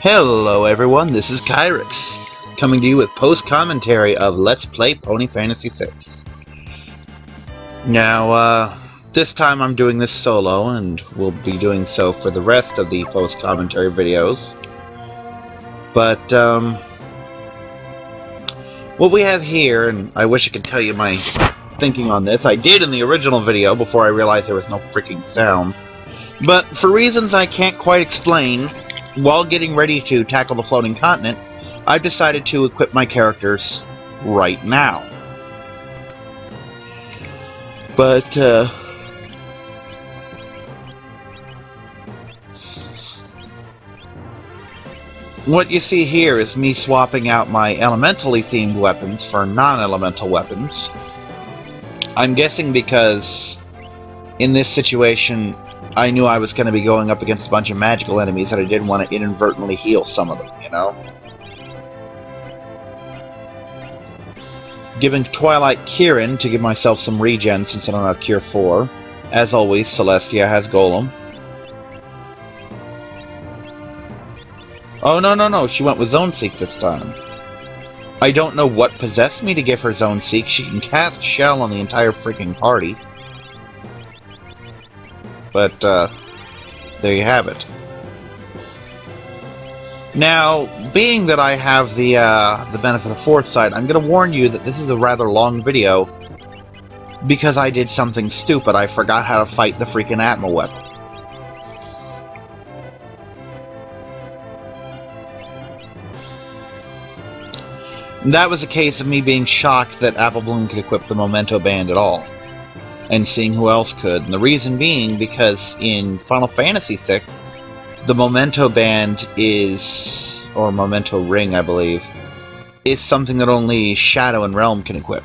Hello everyone, this is Kyrix, coming to you with Post Commentary of Let's Play Pony Fantasy VI. Now, this time I'm doing this solo, and will be doing so for the rest of the Post Commentary videos. But, what we have here, and I wish I could tell you my thinking on this, I did in the original video before I realized there was no freaking sound. But for reasons I can't quite explain, while getting ready to tackle the floating continent, I've decided to equip my characters right now. But, what you see here is me swapping out my elementally themed weapons for non-elemental weapons. I'm guessing because in this situation I knew I was going to be going up against a bunch of magical enemies that I didn't want to inadvertently heal some of them, you know? Giving Twilight Kirin to give myself some regen since I don't have Cure 4. As always, Celestia has Golem. Oh, no, she went with Zone Seek this time. I don't know what possessed me to give her Zone Seek. She can cast Shell on the entire freaking party. But, there you have it. Now, being that I have the benefit of foresight, I'm going to warn you that this is a rather long video because I did something stupid. I forgot how to fight the freaking Atma weapon. And that was a case of me being shocked that Apple Bloom could equip the Memento Band at all, and seeing who else could. And the reason being because in Final Fantasy VI, the Memento Band is, or Memento Ring, I believe, is something that only Shadow and Realm can equip.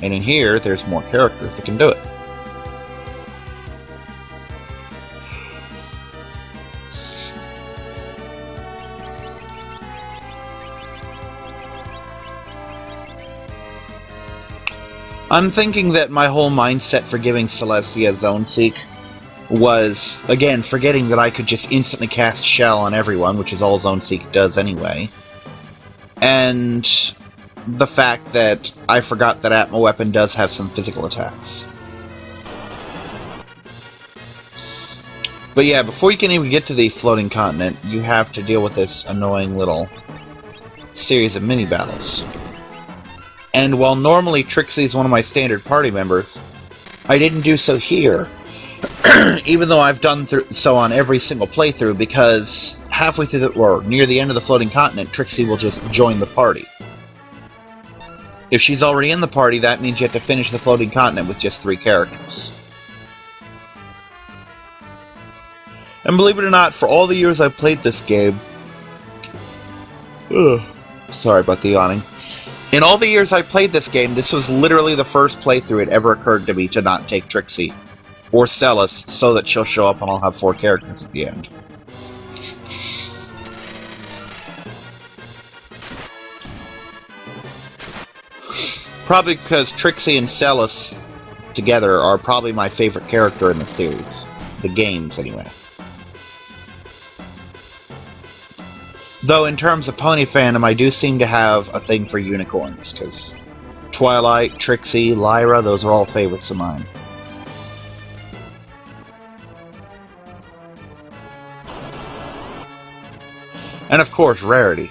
And in here, there's more characters that can do it. I'm thinking that my whole mindset for giving Celestia Zone Seek was, again, forgetting that I could just instantly cast Shell on everyone, which is all Zone Seek does anyway, and the fact that I forgot that Atma Weapon does have some physical attacks. But yeah, before you can even get to the floating continent, you have to deal with this annoying little series of mini-battles. And while normally Trixie is one of my standard party members, I didn't do so here, even though I've done so on every single playthrough, because halfway through or near the end of the floating continent, Trixie will just join the party. If she's already in the party, that means you have to finish the floating continent with just 3 characters. And believe it or not, for all the years I've played this game... sorry about the yawning. In all the years I played this game, this was literally the first playthrough it ever occurred to me to not take Trixie, or Celis, so that she'll show up and I'll have 4 characters at the end. Probably because Trixie and Celis together are probably my favorite character in the series. The games, anyway. Though in terms of pony fandom, I do seem to have a thing for unicorns, because Twilight, Trixie, Lyra, those are all favorites of mine. And of course, Rarity.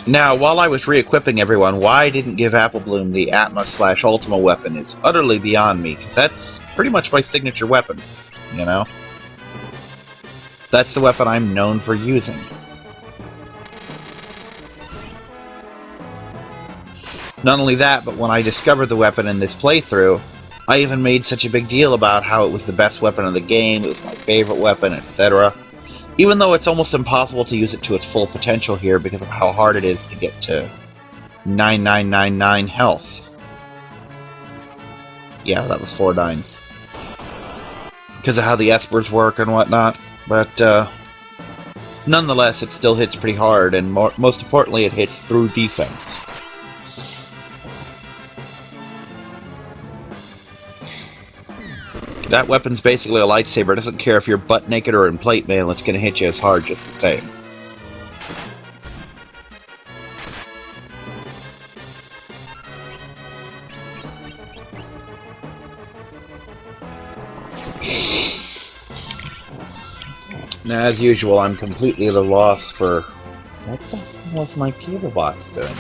Now, while I was re-equipping everyone, why I didn't give Apple Bloom the Atma/Ultima Weapon is utterly beyond me, because that's pretty much my signature weapon, you know? That's the weapon I'm known for using. Not only that, but when I discovered the weapon in this playthrough, I even made such a big deal about how it was the best weapon of the game, it was my favorite weapon, etc. Even though it's almost impossible to use it to its full potential here because of how hard it is to get to 9999 health. Yeah, that was 4 9s. Because of how the espers work and whatnot. But, Nonetheless, it still hits pretty hard, and most importantly, it hits through defense. That weapon's basically a lightsaber. It doesn't care if you're butt naked or in plate mail, it's gonna hit you as hard just the same. Now, as usual, I'm completely at a loss for... What the hell was my cable box doing?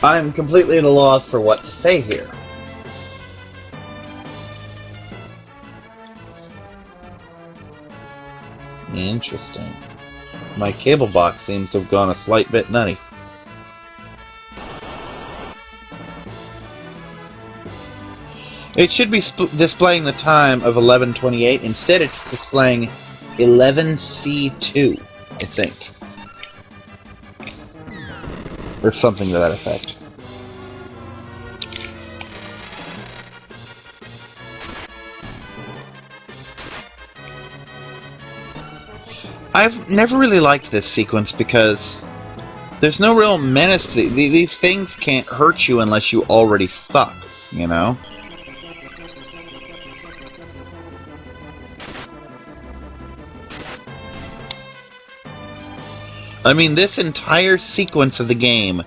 I'm completely at a loss for what to say here. Interesting. My cable box seems to have gone a slight bit nutty. It should be displaying the time of 11:28. Instead, it's displaying 11C2, I think. Or something to that effect. I've never really liked this sequence because there's no real menace. These things can't hurt you unless you already suck, you know? I mean, this entire sequence of the game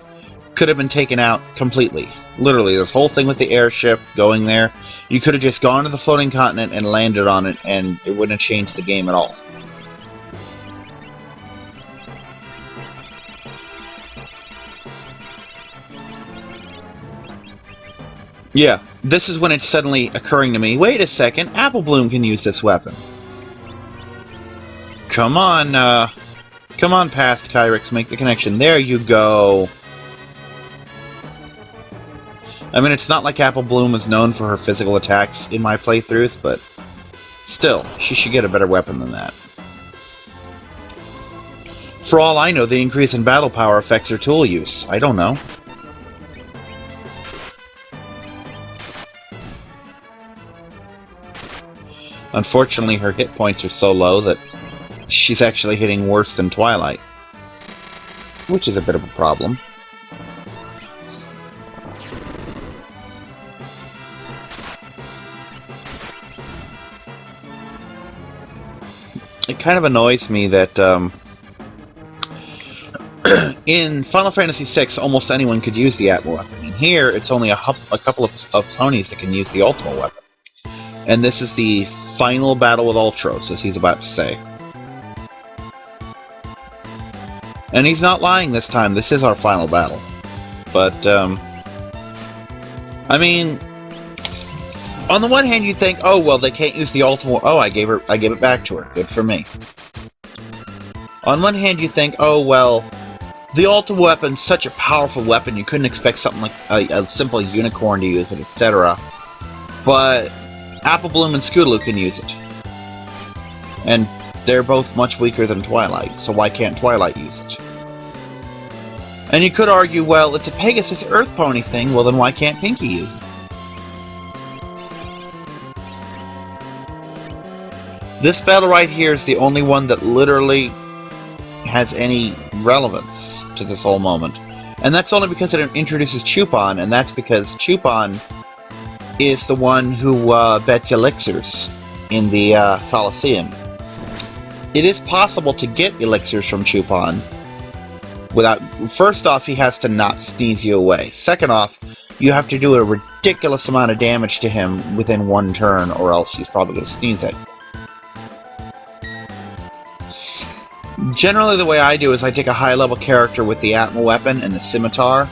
could have been taken out completely. Literally, this whole thing with the airship going there, you could have just gone to the floating continent and landed on it, and it wouldn't have changed the game at all. Yeah, this is when it's suddenly occurring to me, wait a second, Apple Bloom can use this weapon. Come on, Past Kyrix, make the connection. There you go. I mean, it's not like Apple Bloom is known for her physical attacks in my playthroughs, but still, she should get a better weapon than that. For all I know, the increase in battle power affects her tool use. I don't know. Unfortunately, her hit points are so low that she's actually hitting worse than Twilight, which is a bit of a problem. It kind of annoys me that in Final Fantasy VI, almost anyone could use the Atma Weapon. And here, it's only a couple of ponies that can use the Ultima Weapon. And this is the final battle with Ultros, as he's about to say. And he's not lying this time. This is our final battle. But, I mean, on the one hand, you'd think, oh, well, they can't use the Ultima... Oh, I gave it back to her. Good for me. On one hand, you think, oh, well, the Ultima Weapon's such a powerful weapon, you couldn't expect something like a simple unicorn to use it, etc. But Apple Bloom and Scootaloo can use it. And they're both much weaker than Twilight, so why can't Twilight use it? And you could argue, well, it's a Pegasus Earth Pony thing, well then why can't Pinky use it? This battle right here is the only one that literally has any relevance to this whole moment. And that's only because it introduces Chupon, and that's because Chupon is the one who bets elixirs in the Colosseum. It is possible to get elixirs from Chupon without... First off, he has to not sneeze you away. Second off, you have to do a ridiculous amount of damage to him within one turn, or else he's probably going to sneeze at you. Generally, the way I do is I take a high-level character with the Atma Weapon and the Scimitar,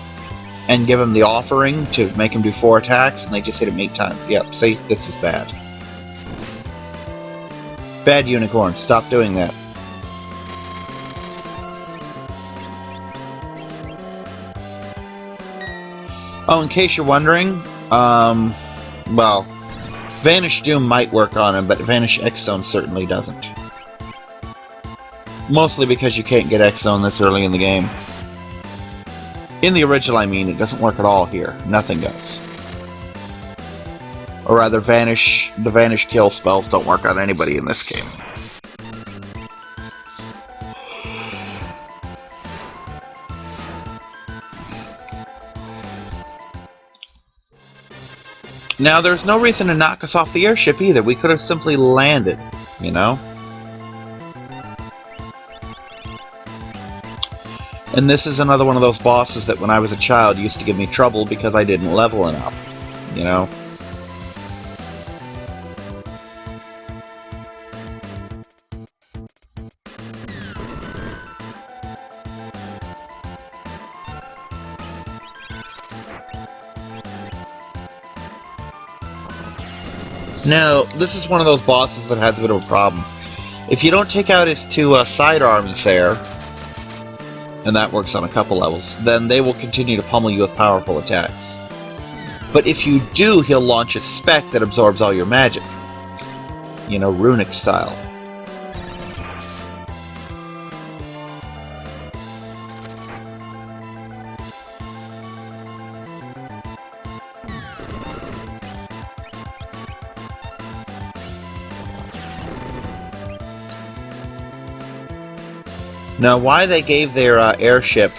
and give him the offering to make him do 4 attacks, and they just hit him 8 times. Yep, see? This is bad. Bad unicorn. Stop doing that. Oh, in case you're wondering, well, Vanish Doom might work on him, but Vanish X-Zone certainly doesn't. Mostly because you can't get X-Zone this early in the game. In the original, I mean, it doesn't work at all here. Nothing does. Or rather, the Vanish kill spells don't work on anybody in this game. Now, there's no reason to knock us off the airship either. We could have simply landed, you know? And this is another one of those bosses that when I was a child used to give me trouble because I didn't level enough, you know? Now, this is one of those bosses that has a bit of a problem. If you don't take out his two sidearms there, and that works on a couple levels, then they will continue to pummel you with powerful attacks. But if you do, he'll launch a spec that absorbs all your magic. You know, runic style. Now, why they gave their airship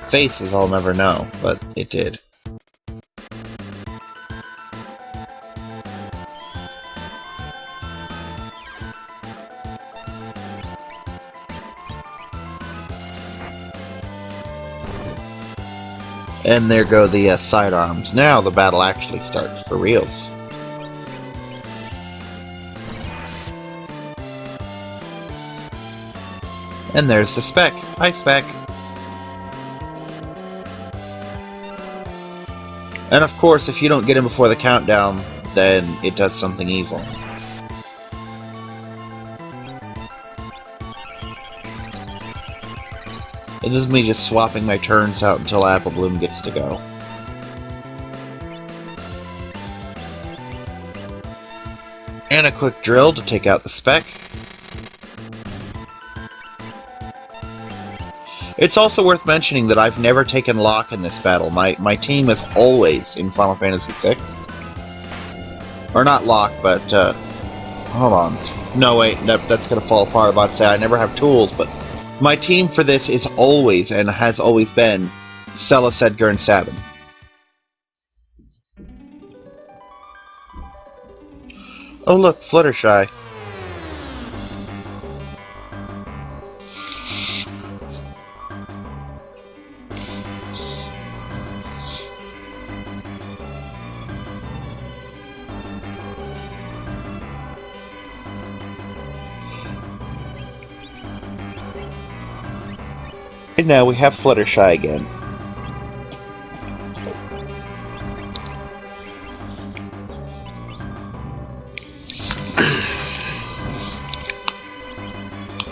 faces, I'll never know, but it did. And there go the sidearms. Now the battle actually starts for reals. And there's the spec. Hi, spec. And of course, if you don't get him before the countdown, then it does something evil. And this is me just swapping my turns out until Apple Bloom gets to go. And a quick drill to take out the spec. It's also worth mentioning that I've never taken Locke in this battle. My team is always in Final Fantasy VI. Or not Locke, but, hold on. No, wait, that's gonna fall apart. I'm about to say I never have tools, but my team for this is always, and has always been, Celes, Edgar, and Sabin. Oh look, Fluttershy. And now we have Fluttershy again.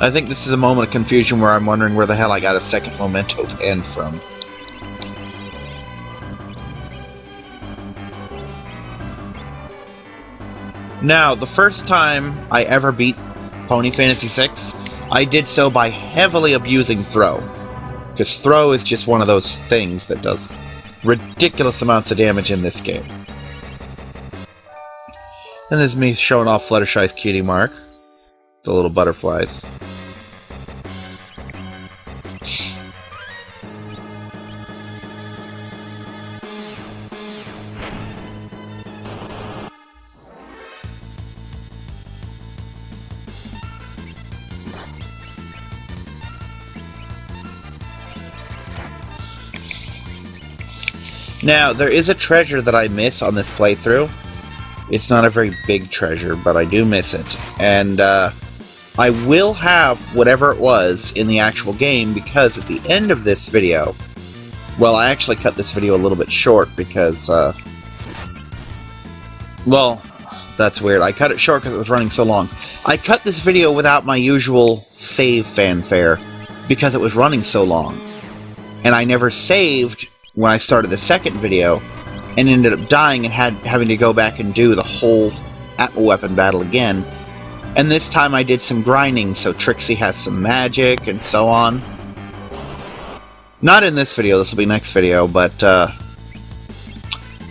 I think this is a moment of confusion where I'm wondering where the hell I got a second memento pen from. Now, the first time I ever beat Pony Fantasy VI, I did so by heavily abusing Throw. Because Throw is just one of those things that does ridiculous amounts of damage in this game. And this is me showing off Fluttershy's cutie mark. The little butterflies. Now, there is a treasure that I miss on this playthrough. It's not a very big treasure, but I do miss it. And I will have whatever it was in the actual game, because at the end of this video... Well, I actually cut this video a little bit short because... well, that's weird. I cut it short because it was running so long. I cut this video without my usual save fanfare because it was running so long. And I never saved when I started the second video, and ended up dying and having to go back and do the whole Atma Weapon battle again. And this time I did some grinding, so Trixie has some magic and so on. Not in this video, this will be next video, but I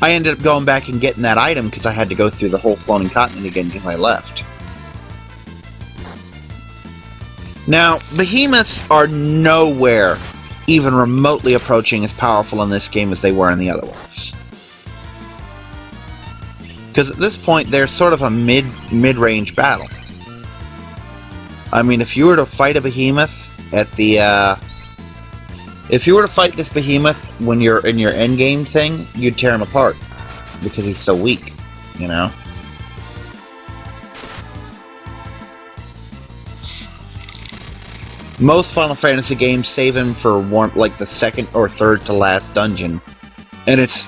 ended up going back and getting that item because I had to go through the whole floating continent again because I left. Now, behemoths are nowhere even remotely approaching as powerful in this game as they were in the other ones. Because at this point, they're sort of a mid-range battle. I mean, if you were to fight a behemoth at the, if you were to fight this behemoth when you're in your endgame thing, you'd tear him apart. Because he's so weak, you know? Most Final Fantasy games save him for like the second or third to last dungeon. And it's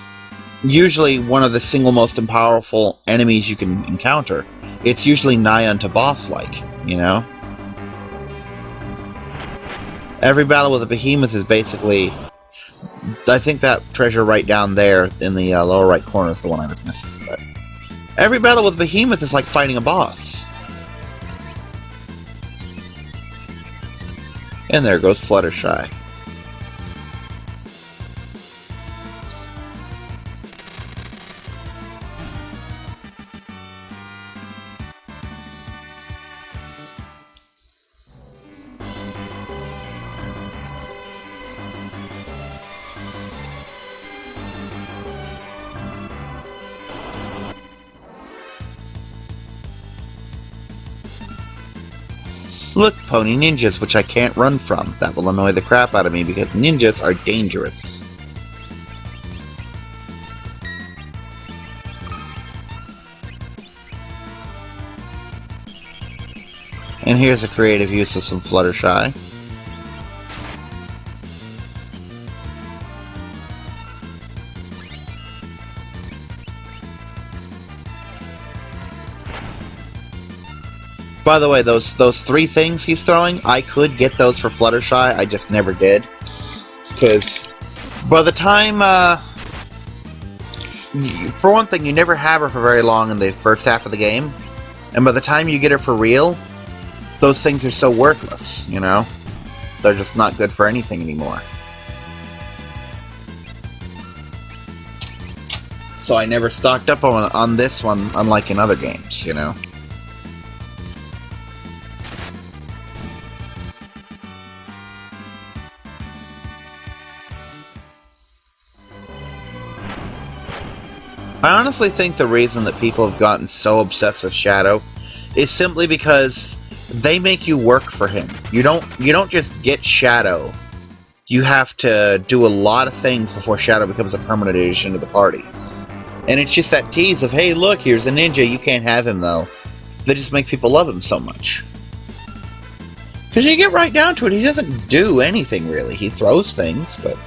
usually one of the single most powerful enemies you can encounter. It's usually nigh unto boss-like, you know? Every battle with a behemoth is basically... I think that treasure right down there in the lower right corner is the one I was missing. But every battle with a behemoth is like fighting a boss. And there goes Fluttershy. Look, pony ninjas, which I can't run from. That will annoy the crap out of me because ninjas are dangerous. And here's a creative use of some Fluttershy. By the way, those three things he's throwing, I could get those for Fluttershy, I just never did. Because by the time, for one thing, you never have her for very long in the first half of the game. And by the time you get her for real, those things are so worthless, you know? They're just not good for anything anymore. So I never stocked up on this one, unlike in other games, you know? I honestly think the reason that people have gotten so obsessed with Shadow is simply because they make you work for him. You don't just get Shadow. You have to do a lot of things before Shadow becomes a permanent addition to the party. And it's just that tease of, hey, look, here's a ninja, you can't have him, though. That just make people love him so much. Because you get right down to it, he doesn't do anything, really. He throws things, but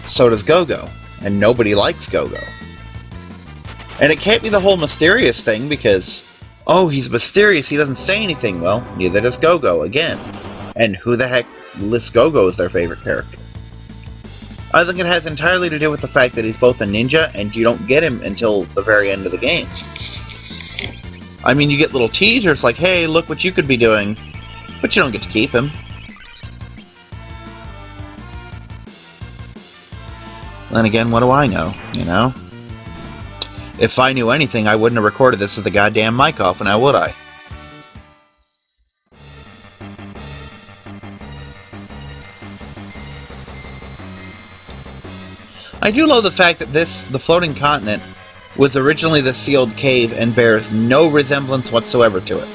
so does Go-Go. And nobody likes Go-Go. And it can't be the whole mysterious thing, because, oh, he's mysterious, he doesn't say anything. Well, neither does Go-Go, again. And who the heck lists Go-Go as their favorite character? I think it has entirely to do with the fact that he's both a ninja, and you don't get him until the very end of the game. I mean, you get little teasers like, hey, look what you could be doing, but you don't get to keep him. Then again, what do I know, you know? If I knew anything, I wouldn't have recorded this with the goddamn mic off, now would I? I do love the fact that the floating continent, was originally the sealed cave and bears no resemblance whatsoever to it.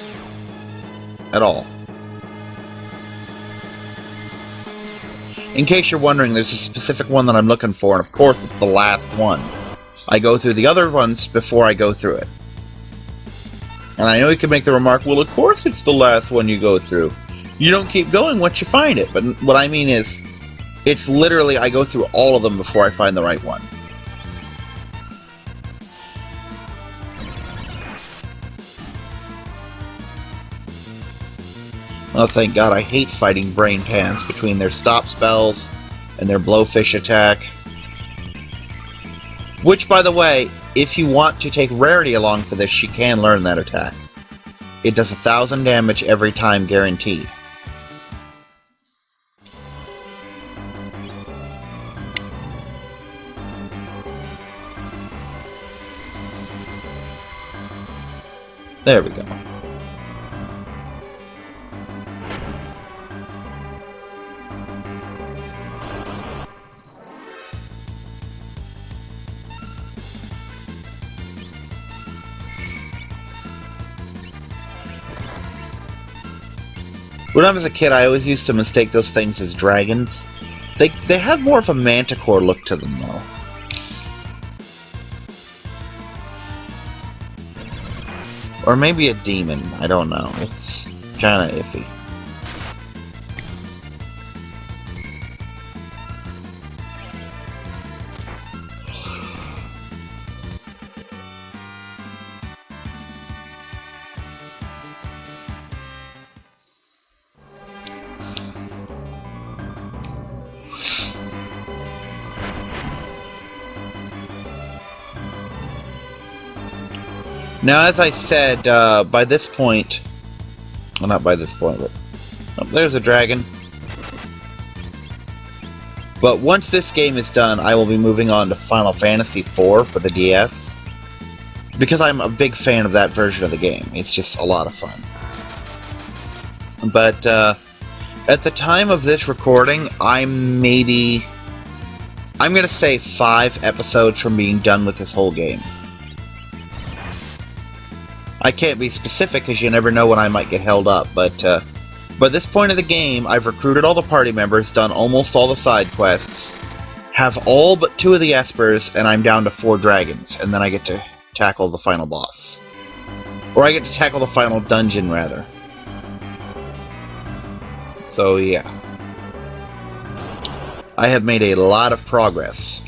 At all. In case you're wondering, there's a specific one that I'm looking for, and of course it's the last one. I go through the other ones before I go through it. And I know you can make the remark, well, of course it's the last one you go through. You don't keep going once you find it. But what I mean is, it's literally, I go through all of them before I find the right one. Oh, thank God, I hate fighting brain pans between their stop spells and their blowfish attack. Which, by the way, if you want to take Rarity along for this, she can learn that attack. It does 1,000 damage every time, guaranteed. There we go. When I was a kid, I always used to mistake those things as dragons. They have more of a manticore look to them, though. Or maybe a demon. I don't know. It's kind of iffy. Now, as I said, by this point... Well, not by this point, but... Oh, there's a dragon. But once this game is done, I will be moving on to Final Fantasy IV for the DS. Because I'm a big fan of that version of the game. It's just a lot of fun. But, at the time of this recording, I'm gonna say 5 episodes from being done with this whole game. I can't be specific because you never know when I might get held up, but by this point of the game, I've recruited all the party members, done almost all the side quests, have all but 2 of the espers, and I'm down to 4 dragons, and then I get to tackle the final boss. Or I get to tackle the final dungeon, rather. So, yeah. I have made a lot of progress.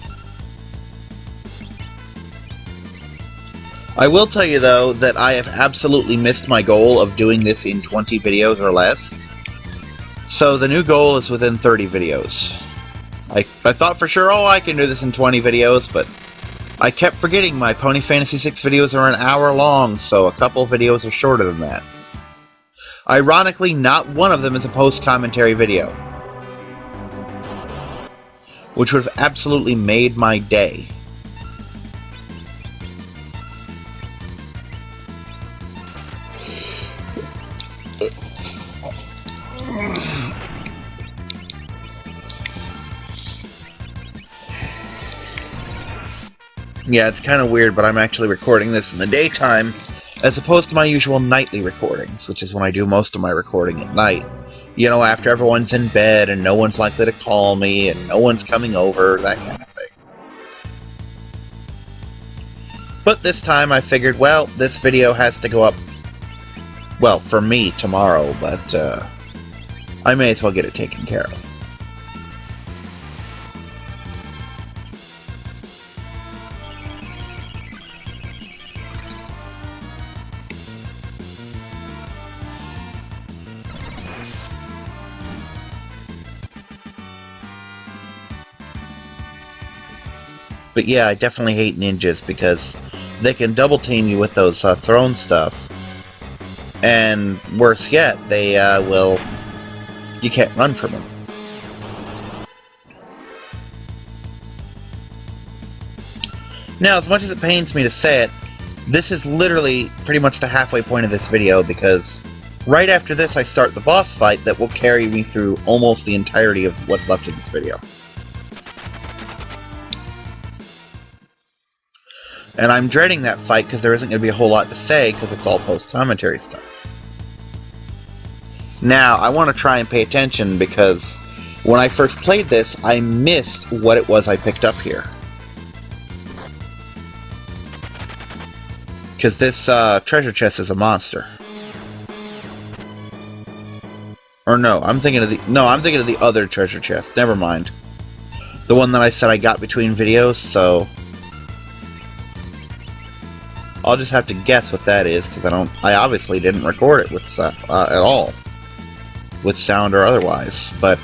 I will tell you, though, that I have absolutely missed my goal of doing this in 20 videos or less. So the new goal is within 30 videos. I thought for sure, oh, I can do this in 20 videos, but I kept forgetting my Pony Fantasy VI videos are an hour long, so a couple videos are shorter than that. Ironically, not one of them is a post commentary video, which would have absolutely made my day. Yeah, it's kind of weird, but I'm actually recording this in the daytime, as opposed to my usual nightly recordings, which is when I do most of my recording at night. You know, after everyone's in bed, and no one's likely to call me, and no one's coming over, that kind of thing. But this time I figured, well, this video has to go up, well, for me, tomorrow, but, I may as well get it taken care of. But yeah, I definitely hate ninjas because they can double team you with those thrown stuff. And worse yet, they will... You can't run from them. Now, as much as it pains me to say it, this is literally pretty much the halfway point of this video because right after this I start the boss fight that will carry me through almost the entirety of what's left of this video. And I'm dreading that fight because there isn't going to be a whole lot to say because it's all post-commentary stuff. Now, I want to try and pay attention because when I first played this, I missed what it was I picked up here. Because this treasure chest is a monster. Or no, I'm thinking of the other treasure chest. Never mind. The one that I said I got between videos, so I'll just have to guess what that is, because I obviously didn't record it with at all, with sound or otherwise. But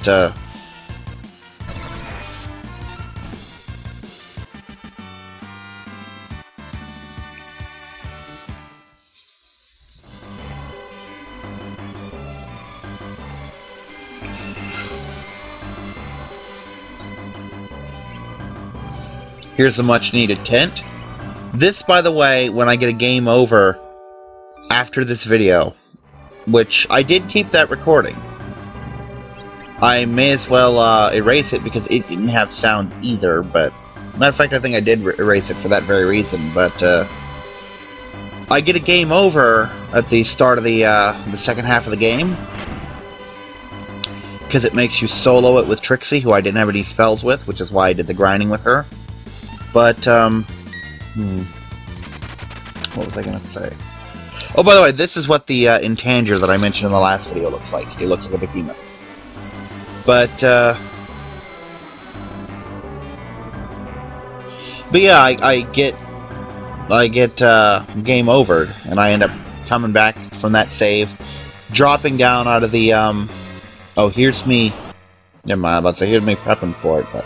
here's a much-needed tent. This, by the way, when I get a game over after this video, which I did keep that recording, I may as well erase it because it didn't have sound either, but matter of fact, I think I did erase it for that very reason, but I get a game over at the start of the second half of the game, because it makes you solo it with Trixie, who I didn't have any spells with, which is why I did the grinding with her. But, what was I going to say? Oh, by the way, this is what the intanger that I mentioned in the last video looks like. It looks like a behemoth. But yeah, I get game over, and I end up coming back from that save, dropping down out of the, oh, here's me, never mind, I was about to say, here's me prepping for it, but...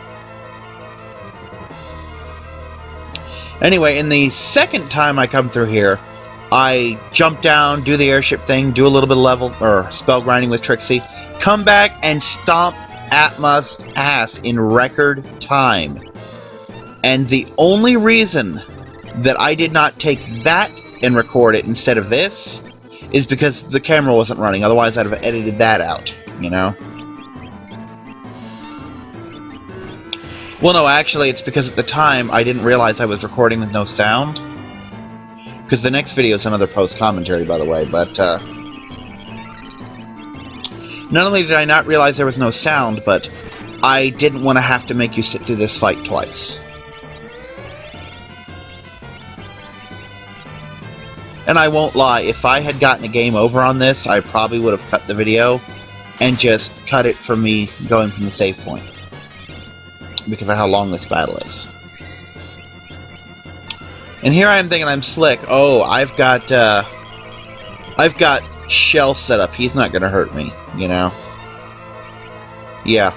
Anyway, in the second time I come through here, I jump down, do the airship thing, do a little bit of level, or spell grinding with Trixie, come back and stomp Atma's ass in record time. And the only reason that I did not take that and record it instead of this is because the camera wasn't running. Otherwise, I'd have edited that out, you know? Well, no, actually, it's because at the time, I didn't realize I was recording with no sound. Because the next video is another post commentary, by the way, but, not only did I not realize there was no sound, but I didn't want to have to make you sit through this fight twice. And I won't lie, if I had gotten a game over on this, I probably would have cut the video and just cut it from me going from the save point. Because of how long this battle is. And here I am thinking I'm slick. Oh, I've got Shell set up. He's not gonna hurt me, you know? Yeah,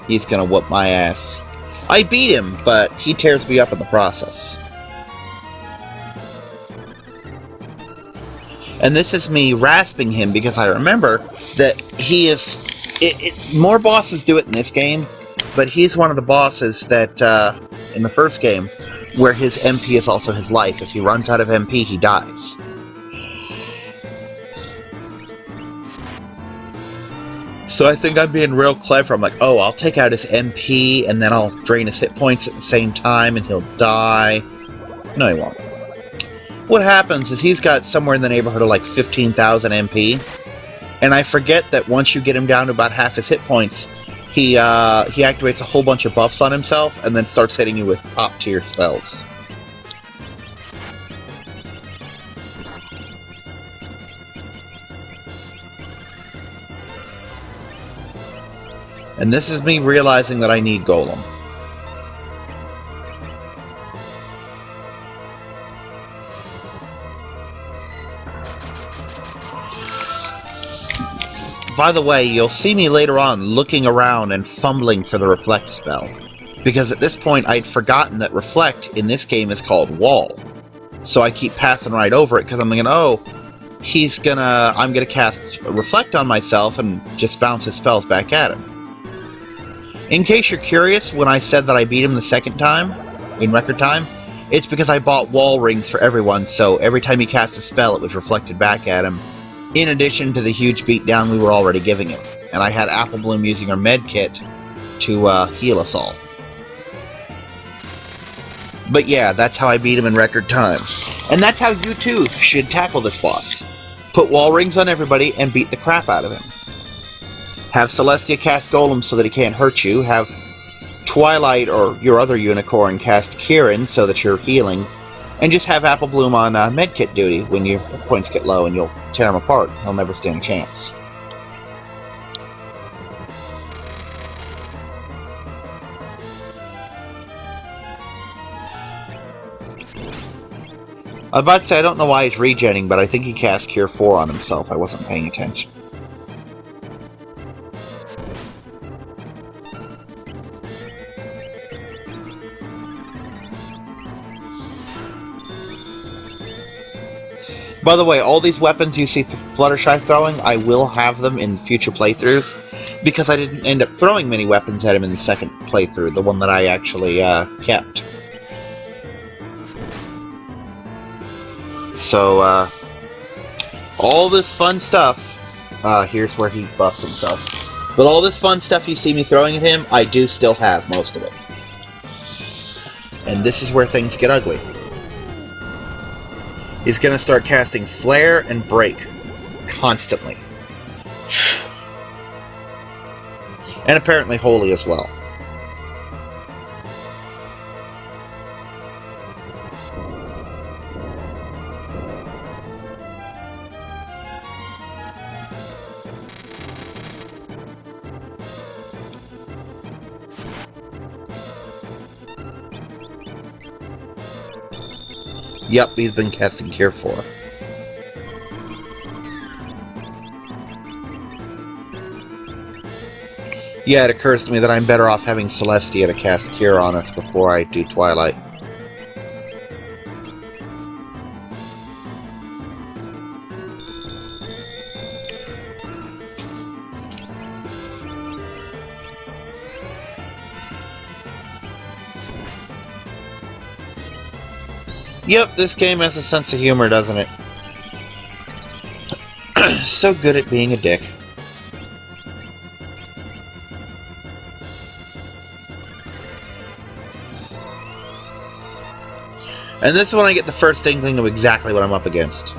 he's gonna whoop my ass. I beat him, but he tears me up in the process. And this is me rasping him because I remember that he is... more bosses do it in this game, but he's one of the bosses that, in the first game, where his MP is also his life. If he runs out of MP, he dies. So I think I'm being real clever. I'm like, oh, I'll take out his MP, and then I'll drain his hit points at the same time, and he'll die. No, he won't. What happens is he's got somewhere in the neighborhood of like 15,000 MP, and I forget that once you get him down to about half his hit points, he activates a whole bunch of buffs on himself, and then starts hitting you with top-tier spells. And this is me realizing that I need Golem. By the way, you'll see me later on looking around and fumbling for the Reflect spell. Because at this point I'd forgotten that Reflect in this game is called Wall. So I keep passing right over it because I'm thinking, oh, I'm gonna cast Reflect on myself and just bounce his spells back at him. In case you're curious, when I said that I beat him the second time, in record time, it's because I bought wall rings for everyone, so every time he cast a spell it was reflected back at him, in addition to the huge beatdown we were already giving him. And I had Apple Bloom using her med kit to heal us all. But yeah, that's how I beat him in record time. And that's how you too should tackle this boss. Put wall rings on everybody and beat the crap out of him. Have Celestia cast Golem so that he can't hurt you. Have Twilight or your other unicorn cast Kieran so that you're healing. And just have Apple Bloom on medkit duty when your points get low and you'll tear him apart. He'll never stand a chance. I was about to say, I don't know why he's regenning, but I think he cast Cure 4 on himself. I wasn't paying attention. By the way, all these weapons you see Fluttershy throwing, I will have them in future playthroughs, because I didn't end up throwing many weapons at him in the second playthrough, the one that I actually kept. So, all this fun stuff, here's where he buffs himself, but all this fun stuff you see me throwing at him, I do still have most of it. And this is where things get ugly. He's going to start casting Flare and Break constantly. And apparently holy as well. Yep, he's been casting Cure for. Yeah, it occurs to me that I'm better off having Celestia to cast Cure on us before I do Twilight. Yep, this game has a sense of humor, doesn't it? So good at being a dick. And this is when I get the first inkling of exactly what I'm up against.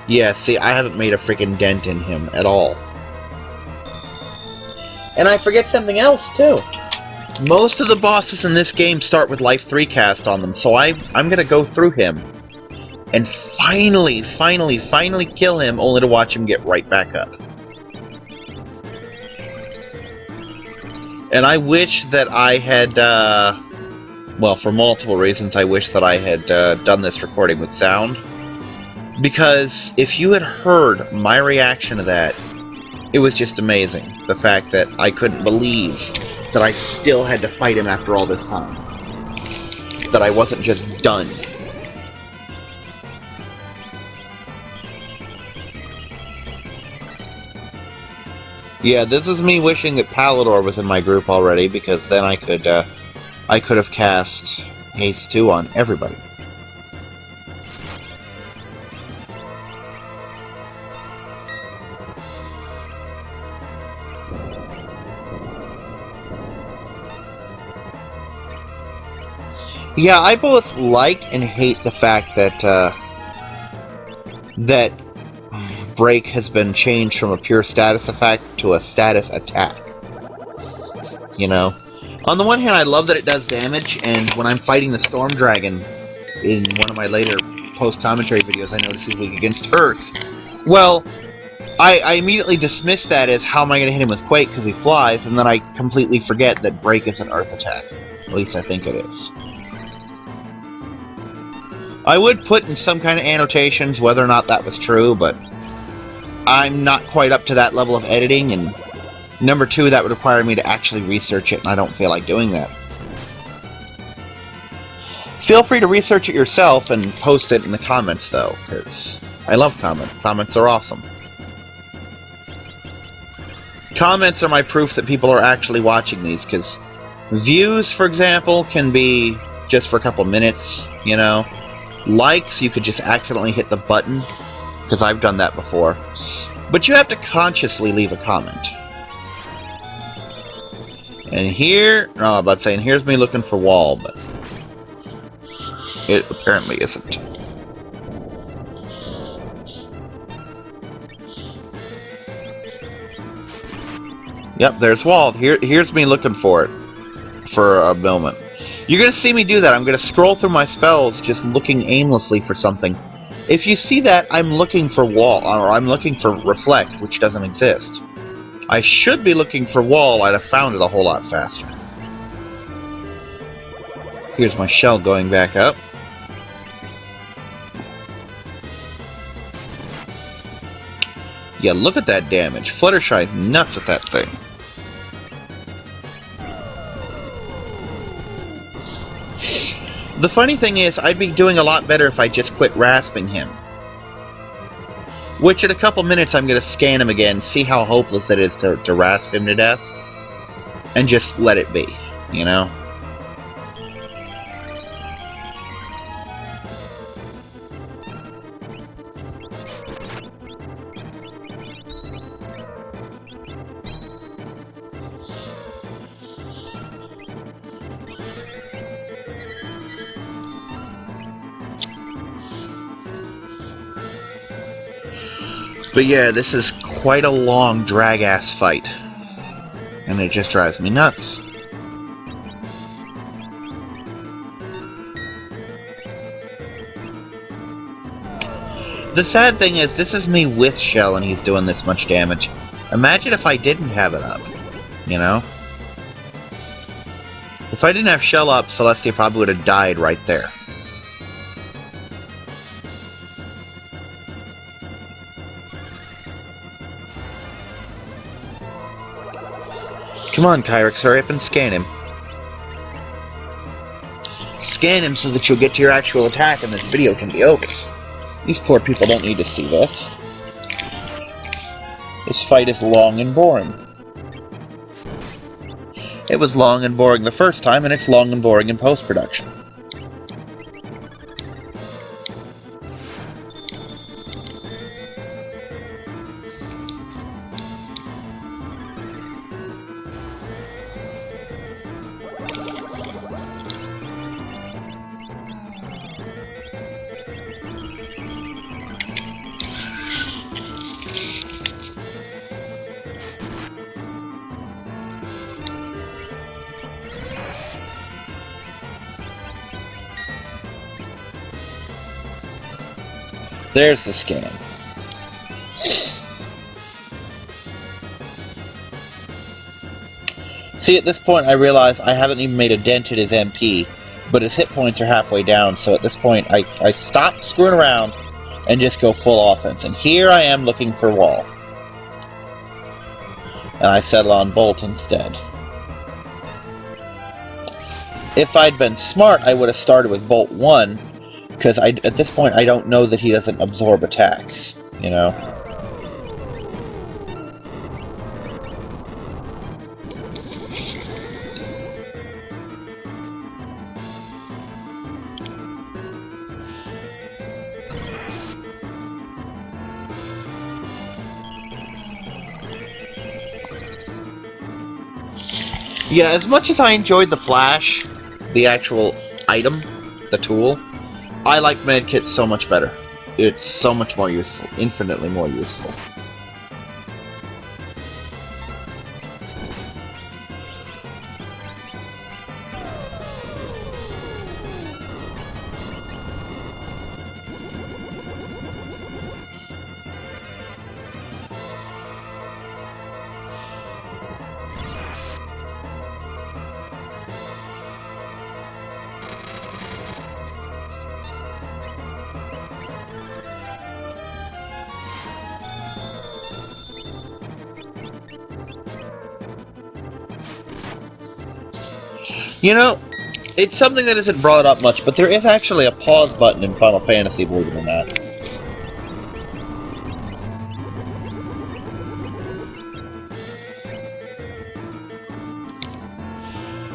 Yeah, see, I haven't made a freaking dent in him at all. And I forget something else, too. Most of the bosses in this game start with Life 3 cast on them, so I'm gonna go through him. And finally kill him, only to watch him get right back up. And I wish that I had, well, for multiple reasons, I wish that I had done this recording with sound. Because if you had heard my reaction to that, it was just amazing. The fact that I couldn't believe that I still had to fight him after all this time. That I wasn't just done. Yeah, this is me wishing that Palador was in my group already, because then I could have cast Haste 2 on everybody. Yeah, I both like and hate the fact that that Break has been changed from a pure status effect to a status attack. You know? On the one hand, I love that it does damage, and when I'm fighting the Storm Dragon in one of my later post-commentary videos, I notice he's weak against Earth. Well, I immediately dismiss that as how am I going to hit him with Quake because he flies, and then I completely forget that Break is an Earth attack. At least I think it is. I would put in some kind of annotations whether or not that was true, but I'm not quite up to that level of editing, and number two, that would require me to actually research it, and I don't feel like doing that. Feel free to research it yourself and post it in the comments, though, because I love comments. Comments are awesome. Comments are my proof that people are actually watching these, because views, for example, can be just for a couple minutes, you know. Likes, you could just accidentally hit the button, because I've done that before. But you have to consciously leave a comment. And here, oh, I'm about saying, here's me looking for wall, but it apparently isn't. Yep, there's wall. Here's me looking for it for a moment. You're going to see me do that. I'm going to scroll through my spells just looking aimlessly for something. If you see that, I'm looking for wall, or I'm looking for reflect, which doesn't exist. I should be looking for wall. I'd have found it a whole lot faster. Here's my shell going back up. Yeah, look at that damage. Fluttershy's nuts with that thing. The funny thing is, I'd be doing a lot better if I just quit rasping him. Which, in a couple minutes, I'm going to scan him again, see how hopeless it is to rasp him to death, and just let it be, you know? But yeah, this is quite a long drag-ass fight. And it just drives me nuts. The sad thing is, this is me with Shell and he's doing this much damage. Imagine if I didn't have it up, you know? If I didn't have Shell up, Celestia probably would have died right there. Come on, Kyrix, hurry up and scan him. Scan him so that you'll get to your actual attack and this video can be over. These poor people don't need to see this. This fight is long and boring. It was long and boring the first time, and it's long and boring in post-production. There's the scan. See, at this point I realize I haven't even made a dent in his MP, but his hit points are halfway down, so at this point I stop screwing around and just go full offense. And here I am looking for wall. And I settle on Bolt instead. If I'd been smart, I would have started with Bolt 1, because at this point I don't know that he doesn't absorb attacks, you know? Yeah, as much as I enjoyed the Flash, the actual item, the tool, I like medkits so much better. It's so much more useful, infinitely more useful. You know, it's something that isn't brought up much, but there is actually a pause button in Final Fantasy, believe it or not.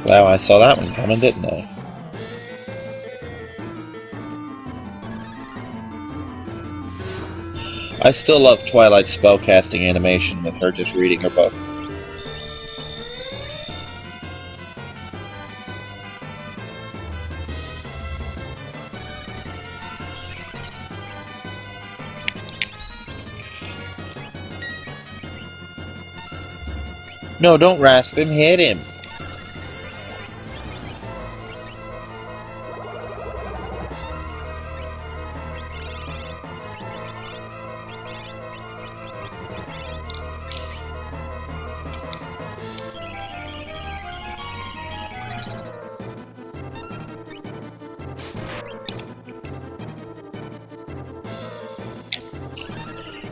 Wow, I saw that one coming, didn't I? I still love Twilight's spellcasting animation with her just reading her book. No, don't rasp him, hit him.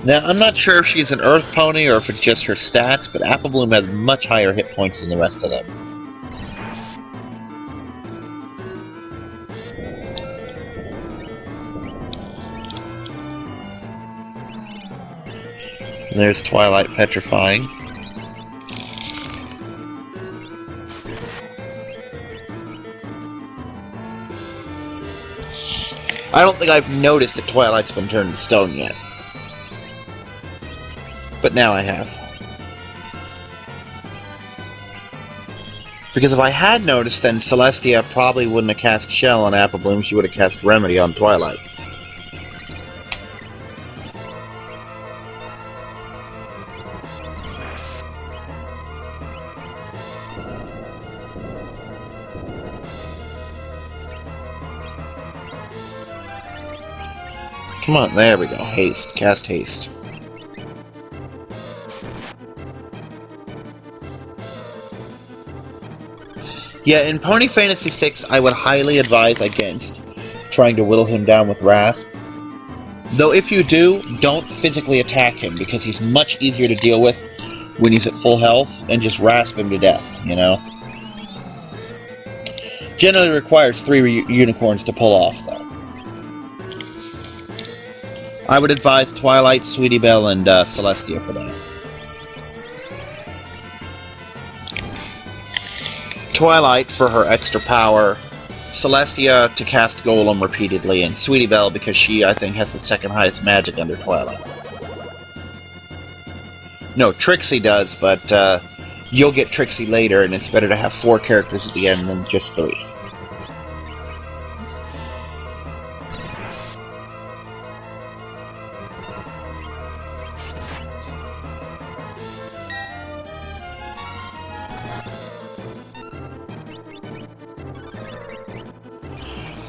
Now, I'm not sure if she's an Earth Pony or if it's just her stats, but Apple Bloom has much higher hit points than the rest of them. And there's Twilight petrifying. I don't think I've noticed that Twilight's been turned to stone yet. But now I have. Because if I had noticed, then Celestia probably wouldn't have cast Shell on Apple Bloom, she would have cast Remedy on Twilight. Come on, there we go. Haste. Cast haste. Yeah, in Pony Fantasy VI, I would highly advise against trying to whittle him down with Rasp. Though if you do, don't physically attack him, because he's much easier to deal with when he's at full health, and just rasp him to death, you know? Generally requires 3 unicorns to pull off, though. I would advise Twilight, Sweetie Belle, and Celestia for that. Twilight for her extra power, Celestia to cast Golem repeatedly, and Sweetie Belle because she, I think, has the second highest magic under Twilight. No, Trixie does, but you'll get Trixie later, and it's better to have 4 characters at the end than just 3.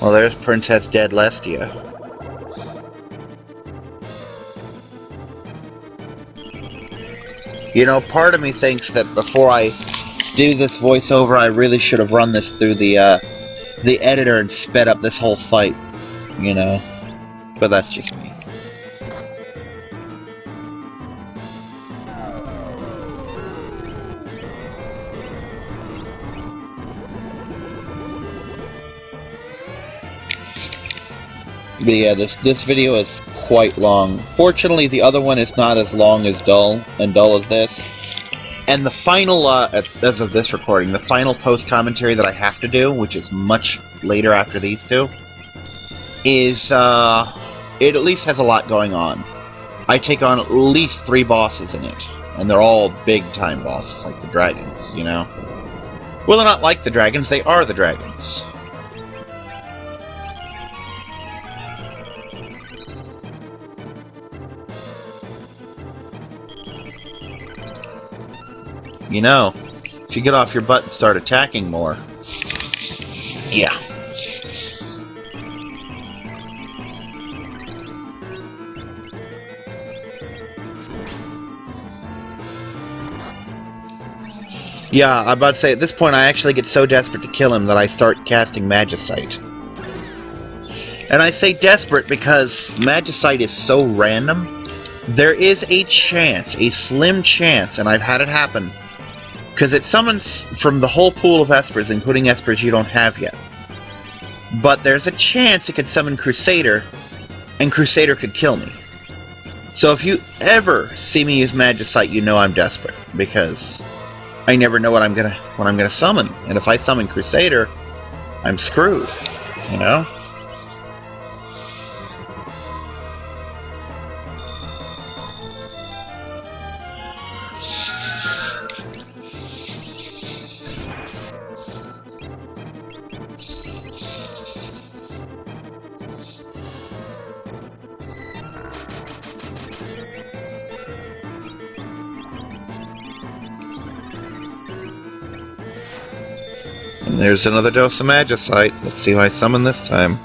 Well, there's Princess Dead Lestia. You know, part of me thinks that before I do this voiceover, I really should have run this through the editor and sped up this whole fight, you know? But that's just me. But yeah, this video is quite long. Fortunately, the other one is not as long as dull as this. And the final, as of this recording, the final post commentary that I have to do, which is much later after these two, is, it at least has a lot going on. I take on at least 3 bosses in it, and they're all big-time bosses, like the dragons, you know? Well, they're not like the dragons, they are the dragons. You know, if you get off your butt and start attacking more. Yeah. Yeah, I'm about to say, at this point I actually get so desperate to kill him that I start casting Magicite. And I say desperate because Magicite is so random. There is a chance, a slim chance, and I've had it happen, because it summons from the whole pool of Espers, including Espers you don't have yet. But there's a chance it could summon Crusader, and Crusader could kill me. So if you ever see me use Magicite, you know I'm desperate, because I never know what I'm gonna summon. And if I summon Crusader, I'm screwed, you know? And there's another dose of Magicite. Let's see who I summon this time.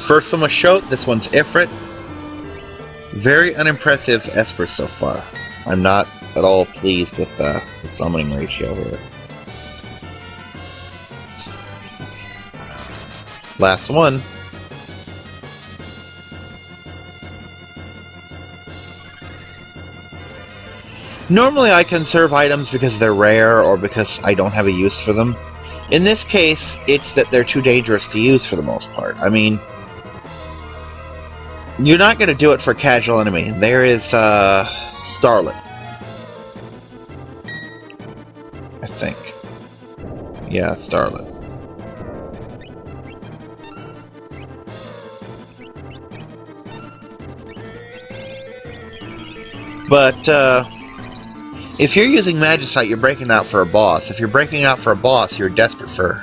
First one was Shoat, this one's Ifrit. Very unimpressive Esper so far. I'm not at all pleased with the summoning ratio here. Last one. Normally I conserve items because they're rare or because I don't have a use for them. In this case, it's that they're too dangerous to use for the most part. I mean, you're not going to do it for a casual enemy. There is, Starlet. I think. Yeah, Starlet. But, if you're using Magicite, you're breaking out for a boss. If you're breaking out for a boss, you're desperate for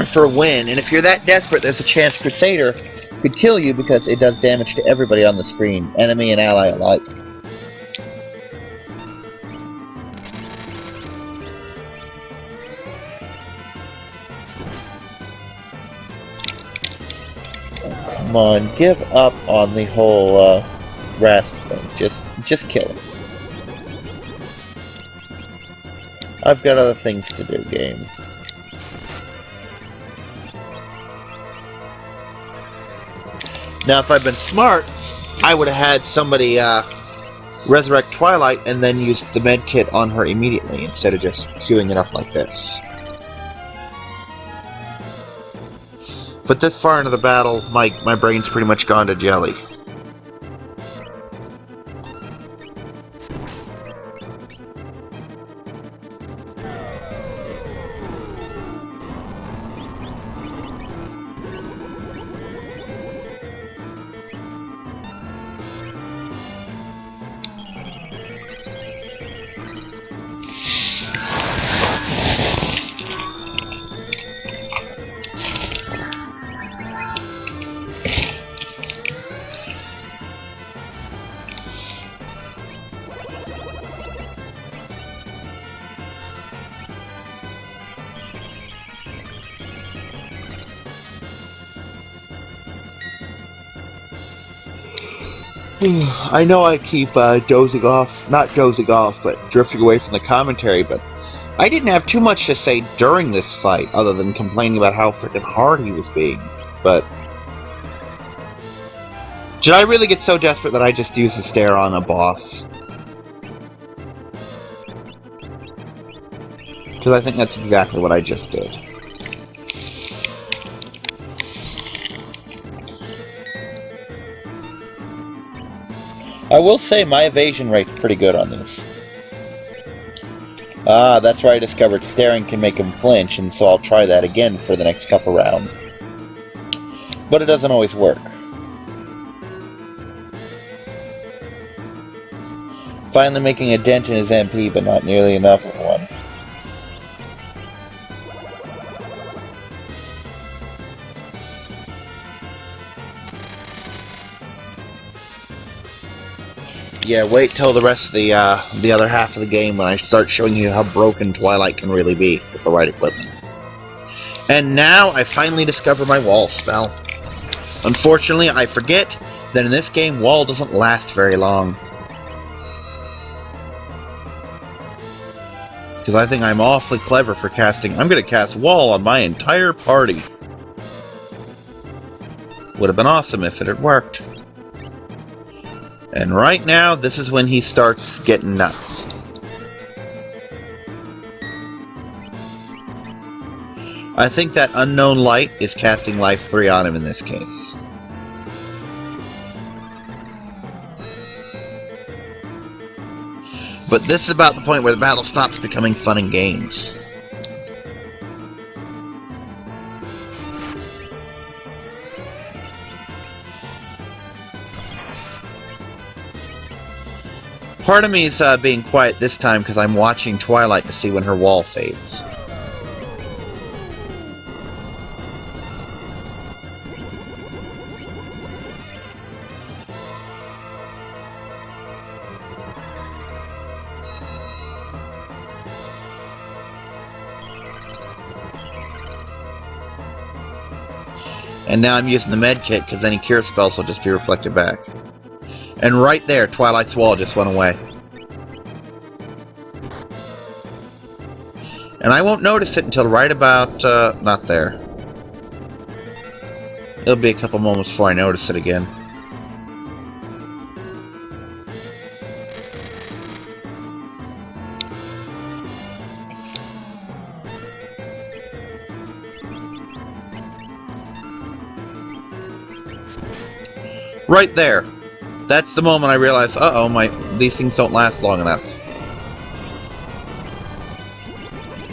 for a win. And if you're that desperate, there's a chance Crusader could kill you because it does damage to everybody on the screen, enemy and ally alike. Come on, give up on the whole rasp thing. Just kill him. I've got other things to do, game. Now, if I'd been smart, I would have had somebody resurrect Twilight and then use the medkit on her immediately instead of just queuing it up like this. But this far into the battle, my brain's pretty much gone to jelly. I know I keep not dozing off, but drifting away from the commentary, but I didn't have too much to say during this fight, other than complaining about how freaking hard he was being. But did I really get so desperate that I just used the stare on a boss? Because I think that's exactly what I just did. I will say my evasion rate's pretty good on this. Ah, that's where I discovered staring can make him flinch, and so I'll try that again for the next couple rounds. But it doesn't always work. Finally making a dent in his MP, but not nearly enough of one. Yeah, wait till the rest of the other half of the game when I start showing you how broken Twilight can really be with the right equipment. And now I finally discover my wall spell. Unfortunately, I forget that in this game, wall doesn't last very long. Because I think I'm awfully clever for casting. I'm going to cast wall on my entire party. Would have been awesome if it had worked. And right now, this is when he starts getting nuts. I think that unknown light is casting life 3 on him in this case. But this is about the point where the battle stops becoming fun and games. Part of me is being quiet this time because I'm watching Twilight to see when her wall fades. And now I'm using the medkit because any cure spells will just be reflected back. And right there, Twilight's wall just went away. And I won't notice it until right about, not there. It'll be a couple moments before I notice it again. Right there. That's the moment I realized, uh-oh, these things don't last long enough.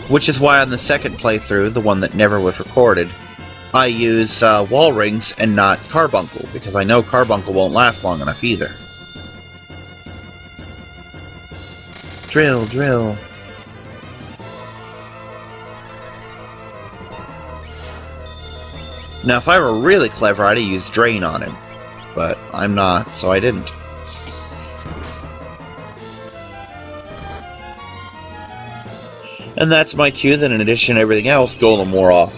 Which is why on the second playthrough, the one that never was recorded, I use wall rings and not carbuncle, because I know carbuncle won't last long enough either. Drill, drill. Now, if I were really clever, I'd have used drain on him. But I'm not, so I didn't. And that's my cue that in addition to everything else, Golem wore off.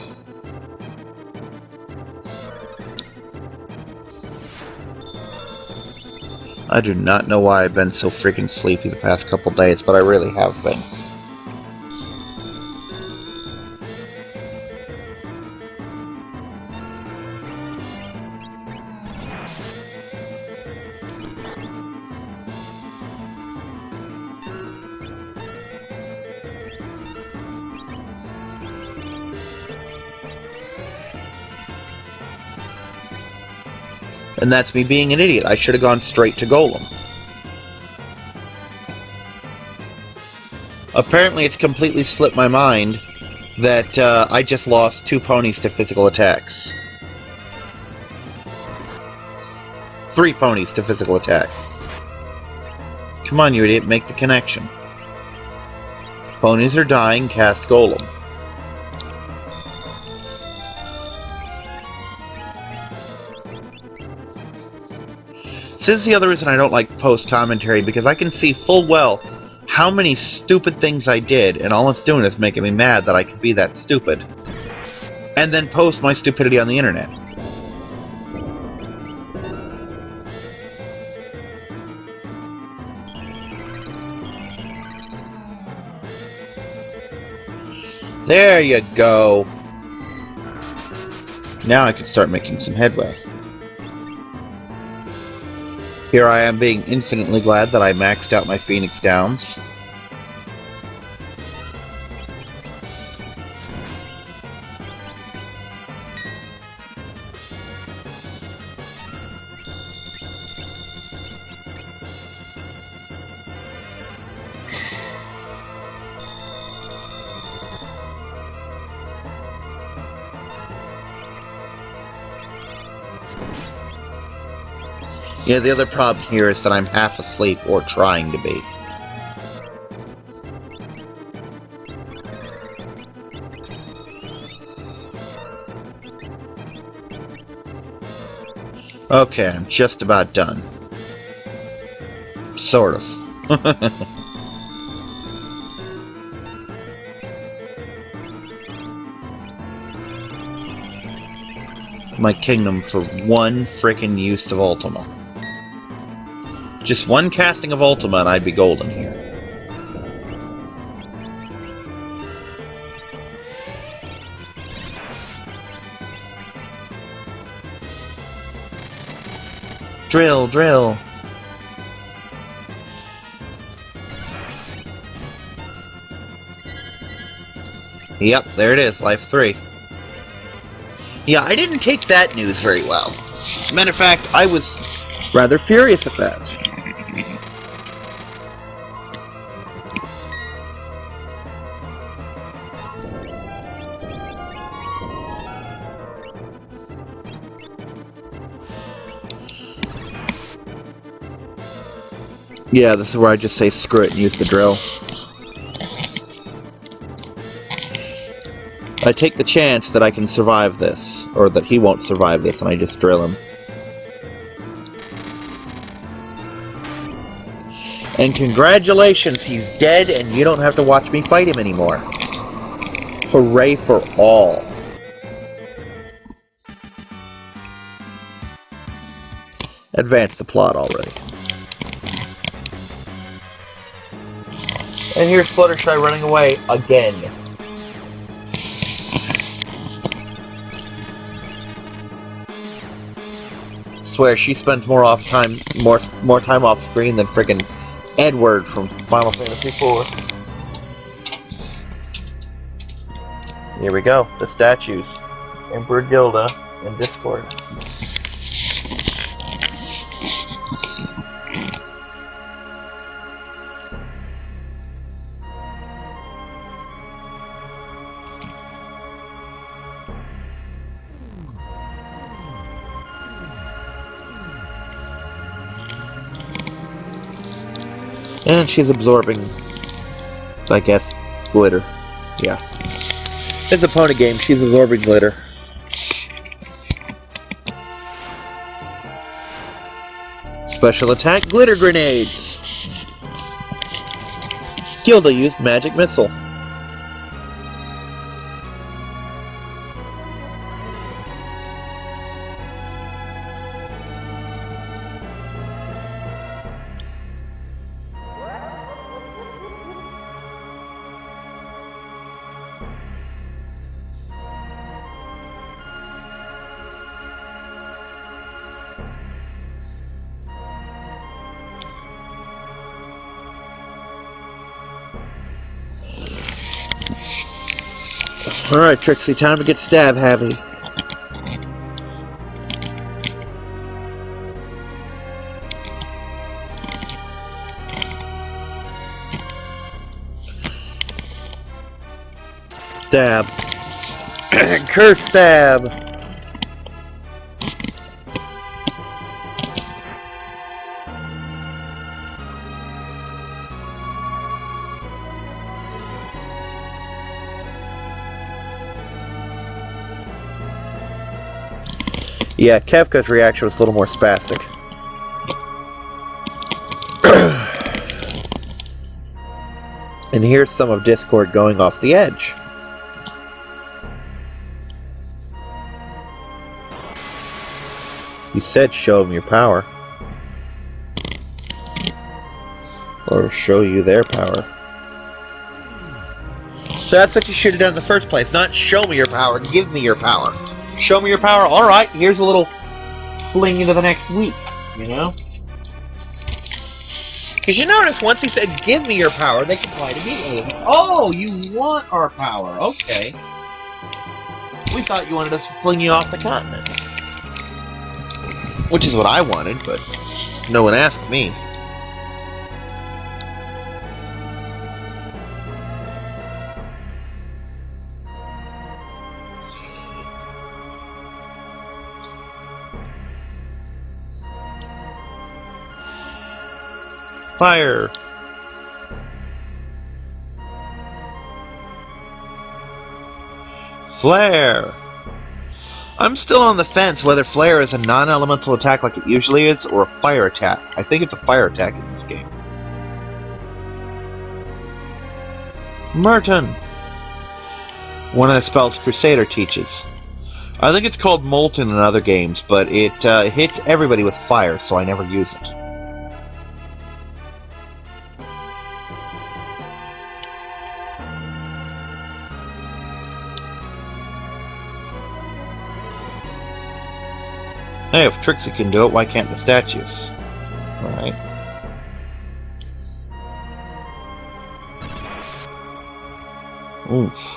I do not know why I've been so freaking sleepy the past couple days, but I really have been. And that's me being an idiot. I should have gone straight to Golem. Apparently it's completely slipped my mind that I just lost 2 ponies to physical attacks. 3 ponies to physical attacks. Come on, you idiot, make the connection. Ponies are dying, cast Golem. This is the other reason I don't like Post Commentary, because I can see full well how many stupid things I did, and all it's doing is making me mad that I could be that stupid. And then post my stupidity on the internet. There you go. Now I can start making some headway. Here I am being infinitely glad that I maxed out my Phoenix Downs. Yeah, the other problem here is that I'm half asleep, or trying to be. Okay, I'm just about done. Sort of. My kingdom for one frickin' use of Ultima. Just one casting of Ultima and I'd be golden here. Drill, drill. Yep, there it is, life 3. Yeah, I didn't take that news very well. Matter of fact, I was rather furious at that. Yeah, this is where I just say screw it and use the drill. I take the chance that I can survive this, or that he won't survive this, and I just drill him. And congratulations, he's dead and you don't have to watch me fight him anymore. Hooray for all. Advance the plot already. And here's Fluttershy running away again. Swear she spends more time off screen than frickin' Edward from Final Fantasy IV. Here we go, the statues. Emperor Gilda and Discord. And she's absorbing, I guess, glitter. Yeah. It's a pony game, she's absorbing glitter. Special attack glitter grenades! Gilda used magic missile. Alright, Trixie, time to get stab heavy. Stab. Curse stab! Yeah, Kefka's reaction was a little more spastic. And here's some of Discord going off the edge. You said show them your power. Or show you their power. So that's what you should have done in the first place. Not show me your power, give me your power. Show me your power, alright, here's a little fling into the next week, you know? Because you notice, once he said, give me your power, they complied immediately. Oh, you want our power, okay. We thought you wanted us to fling you off the continent. Which is what I wanted, but no one asked me. Fire! Flare! I'm still on the fence whether Flare is a non-elemental attack like it usually is, or a fire attack. I think it's a fire attack in this game. Merton! One of the spells Crusader teaches. I think it's called Molten in other games, but it hits everybody with fire, so I never use it. Hey, if Trixie can do it, why can't the statues? Alright. Oof.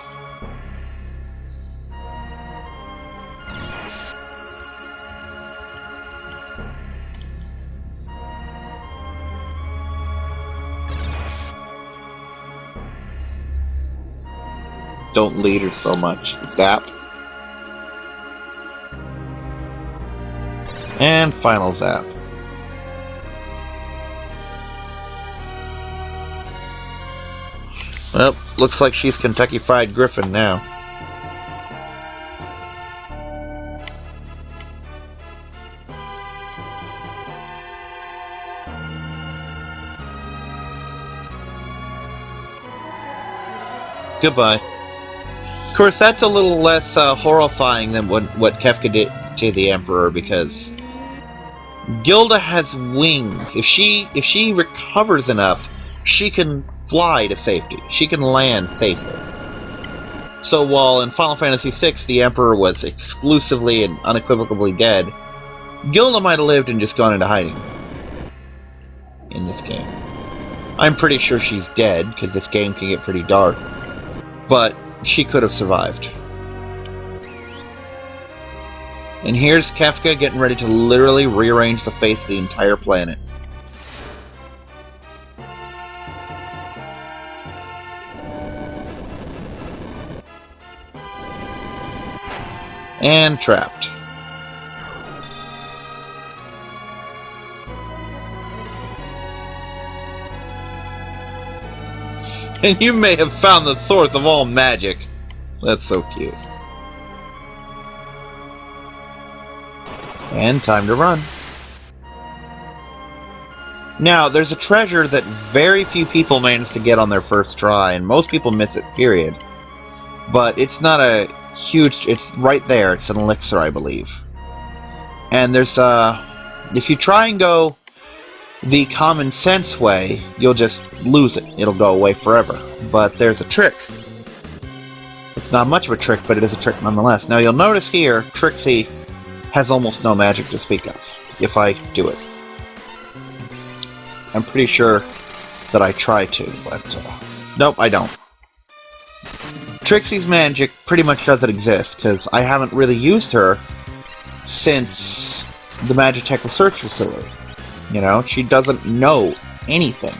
Don't lead her so much. Zap. And final zap. Well, looks like she's Kentucky Fried Griffin now. Goodbye. Of course, that's a little less horrifying than what Kefka did to the Emperor, because Gilda has wings. If she recovers enough, she can fly to safety. She can land safely. So while in Final Fantasy VI the Emperor was exclusively and unequivocally dead, Gilda might have lived and just gone into hiding in this game. I'm pretty sure she's dead, because this game can get pretty dark. But she could have survived. And here's Kefka getting ready to literally rearrange the face of the entire planet. And trapped. And you may have found the source of all magic. That's so cute. And time to run. Now, there's a treasure that very few people manage to get on their first try, and most people miss it, period. But it's not a huge... It's right there. It's an elixir, I believe. And there's if you try and go the common sense way, you'll just lose it. It'll go away forever. But there's a trick. It's not much of a trick, but it is a trick nonetheless. Now, you'll notice here, Trixie has almost no magic to speak of, if I do it. I'm pretty sure that I try to, but nope, I don't. Trixie's magic pretty much doesn't exist, because I haven't really used her since the Magitech Research Facility. You know, she doesn't know anything.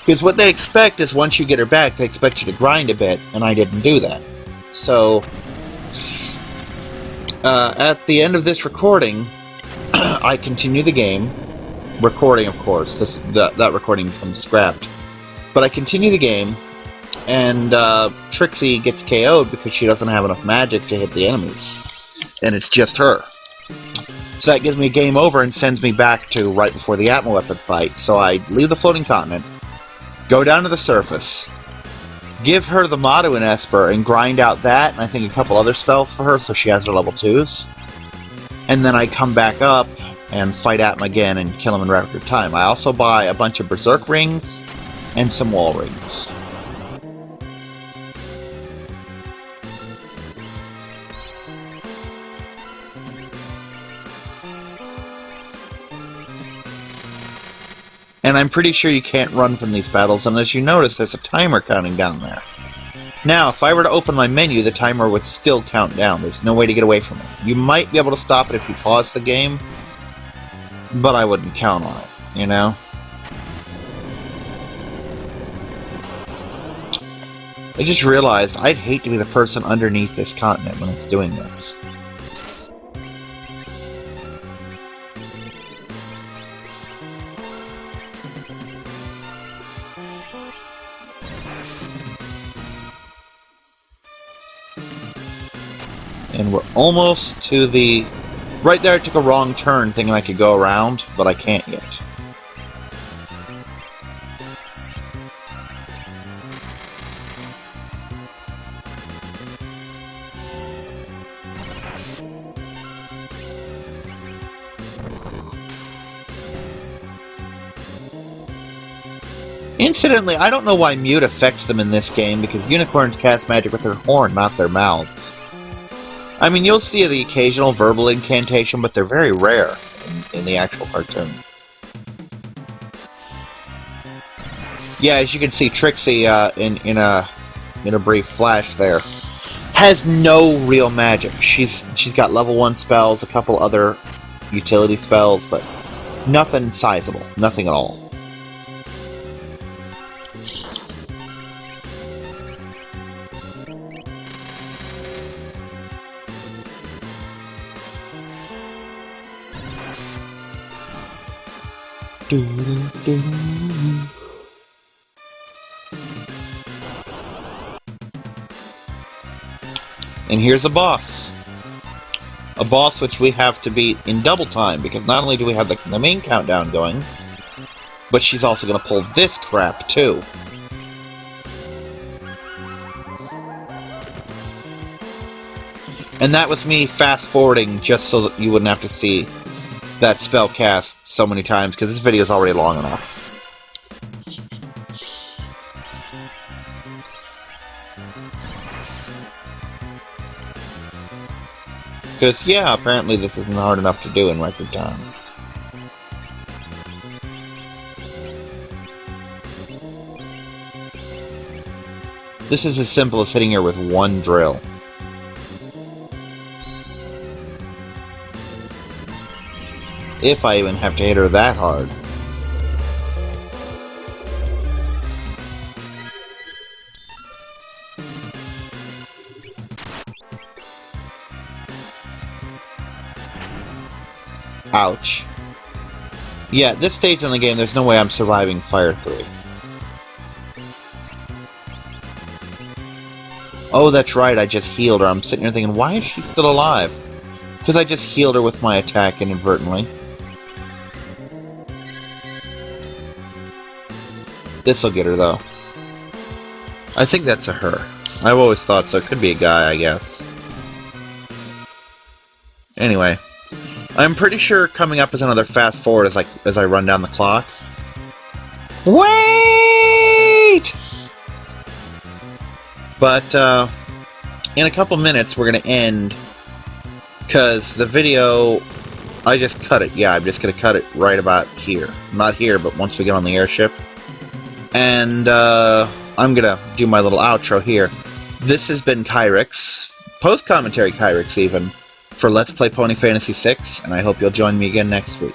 Because what they expect is once you get her back, they expect you to grind a bit, and I didn't do that. So, at the end of this recording, I continue the game. Recording, of course. That recording becomes scrapped. But I continue the game, and Trixie gets KO'd because she doesn't have enough magic to hit the enemies. And it's just her. So that gives me game over and sends me back to right before the Atma Weapon fight. So I leave the floating continent, go down to the surface, give her the motto in Esper, and grind out that, and I think a couple other spells for her so she has her level 2s. And then I come back up and fight Atma again and kill him in record time. I also buy a bunch of Berserk rings and some wall rings. And I'm pretty sure you can't run from these battles unless you notice there's a timer counting down there. Now, if I were to open my menu, the timer would still count down. There's no way to get away from it. You might be able to stop it if you pause the game, but I wouldn't count on it, you know? I just realized I'd hate to be the person underneath this continent when it's doing this. And we're almost to the... Right there I took a wrong turn thinking I could go around, but I can't yet. Incidentally, I don't know why mute affects them in this game, because unicorns cast magic with their horn, not their mouths. I mean, you'll see the occasional verbal incantation, but they're very rare in the actual cartoon. Yeah, as you can see, Trixie, in a brief flash there, has no real magic. She's got level 1 spells, a couple other utility spells, but nothing sizable. Nothing at all. And here's a boss. A boss which we have to beat in double time, because not only do we have the main countdown going, but she's also going to pull this crap too. And that was me fast-forwarding just so that you wouldn't have to see that spell cast so many times, because this video is already long enough. Because, yeah, apparently this isn't hard enough to do in record time. This is as simple as sitting here with one drill. If I even have to hit her that hard. Ouch. Yeah, at this stage in the game, there's no way I'm surviving Fire 3. Oh, that's right, I just healed her. I'm sitting here thinking, why is she still alive? Because I just healed her with my attack inadvertently. This'll get her, though. I think that's a her. I've always thought so. It could be a guy, I guess. Anyway. I'm pretty sure coming up is another fast forward as I run down the clock. Wait! But, in a couple minutes we're going to end, because the video, I just cut it. Yeah, I'm just going to cut it right about here. Not here, but once we get on the airship. And I'm going to do my little outro here. This has been Kyrix, Post Commentary Kyrix even, for Let's Play Pony Fantasy VI, and I hope you'll join me again next week.